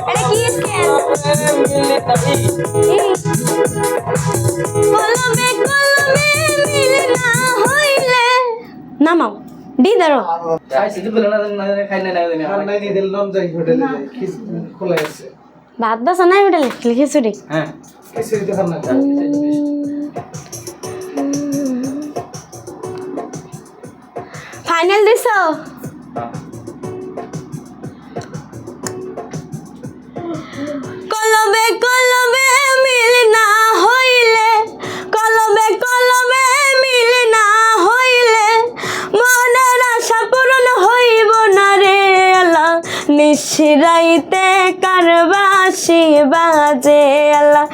এটা কি স্কেল কলমে কলমে মিল না হইলে নামাও ডি ধরো ভাত বাসা নাই ওটা খিচুড়ি ফাইনাল দিছ কলমে কলমে মিল না হইলে কলমে কলমে মিল না হইলে মনের আশা পূরণ হইব না রে আল্লাহ নিশিরাইতে কারবাসি বাজে আল্লাহ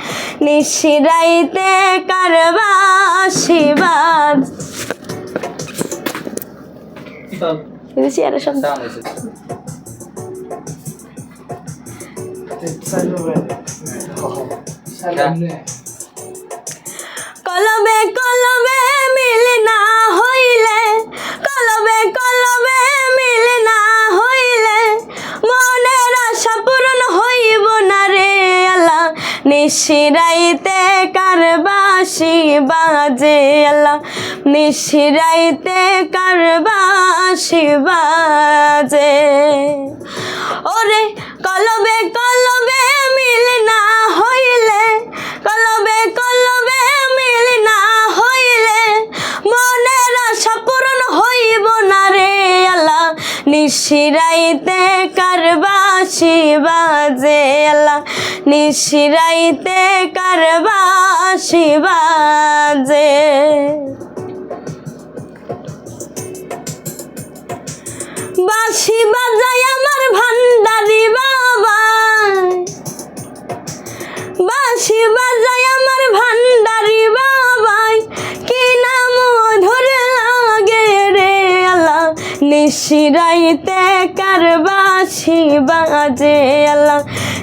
নিশিরাইতে কারবাসি বাজ সব কলমে কলমে মিল না হইলে কলমে কলমে মিল না হইলে মনের আশা পূরণ হইব না রে আল্লাহ নিশিরাইতে কারবাসি বাজে আল্লাহ নিশিরাইতে কারবাসি বাজে ওরে কলমে কলমে মিল না হইলে কলমে কলমে মিল না হইলে মনের আশা পূরণ হইব না রে আল্লাহ নিশিরাইতে কারবাসি বাজে আল্লাহ নিশিরাইতে কারবাসি বাজে বাঁশি বাজায় আমার ভান্ডারি বাবা বাঁশি বাজায় আমার ভান্ডারি বাবাই কি নাম ধরে লাগে রে আল্লাহ নিশিরাইতে কারবাসি বাজে আল্লাহ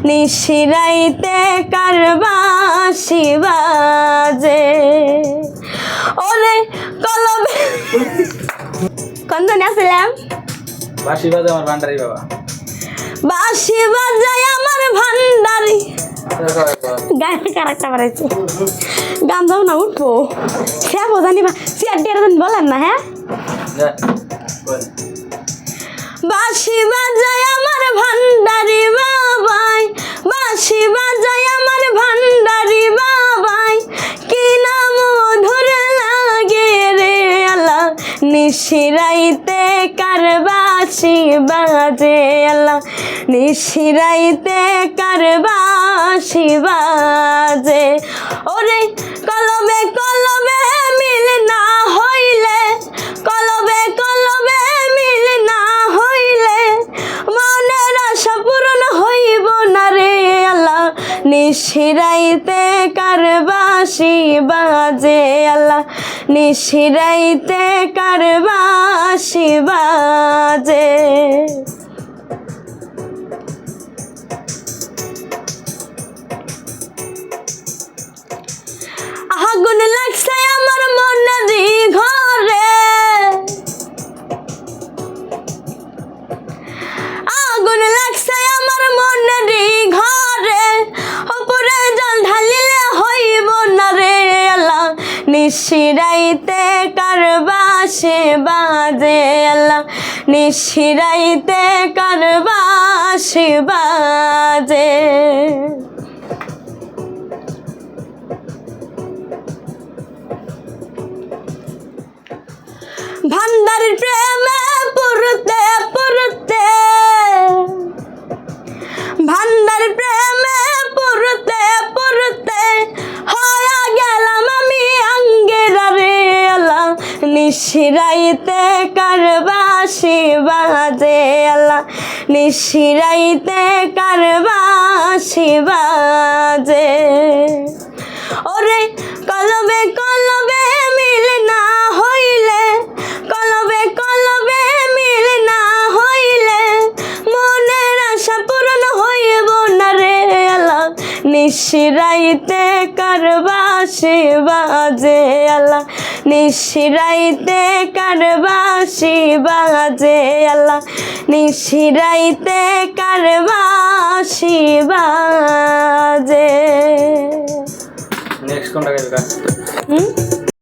নিশিরাইতে কারবাসি বাজে ওরে কলমে কন্দনে আসলাম বাঁশি বাজায় আমার ভান্ডারি বাবা বাঁশি বাজায় আমার ভান্ডারি গায়ে কারেক্টটা বাড়াইছে গান যাও না উঠবো সে বোঝানি চেয়ার দিয়ে বলেন না হ্যাঁ বাঁশি বাজায় আমার ভান্ডারি বাবাই বাঁশি বাজায় আমার ভান্ডারি বাবাই কি নাম ধরে লাগে রে আল্লাহ নিশিরাইতে কারবাসি বাজে আল্লাহ নিশিরাইতে কারবাসি বাজে ওরে কলমে কলমে মিল না হইলে কলমে কলমে মিল না হইলে মনের আশা পূরণ হইব না রে আল্লাহ নিশিরাইতে কারবাসি বাজে আল্লাহ নিশিরাইতে কারবাসি বাজে আগুন লাগছে আমার মনেরই ঘরে আগুন লাগছে আমার মনেরই ঘরে উপরে জল ঢালিলে হইব না রে আল্লাহ নিশিরাইতে কারবাসি বাজে আল্লাহ নিশিরাইতে কারবাসি বাজে ভান্ডারির প্রেমে পড়তে পড়তে ভান্ডারির প্রেমে পড়তে পড়তে হয়ে গেলাম আমি আঙ্গেরা রে আল্লাহ নিশিরাইতে কারবাসি বাজে আল্লাহ নিশিরাইতে কারবাসি বাজে ওরে কলমে কলমে মিল না হইলে কলমে কলমে মিল না হইলে মনের আশা পূরণ হইব না রে আল্লাহ নিশিরাইতে কারবাসি বাজে আল্লাহ নিশিরাইতে কারবাসি বাজে আল্লাহ নিশিরাইতে কারবাসি নেক্সট কোনটা গাইবে কা হুম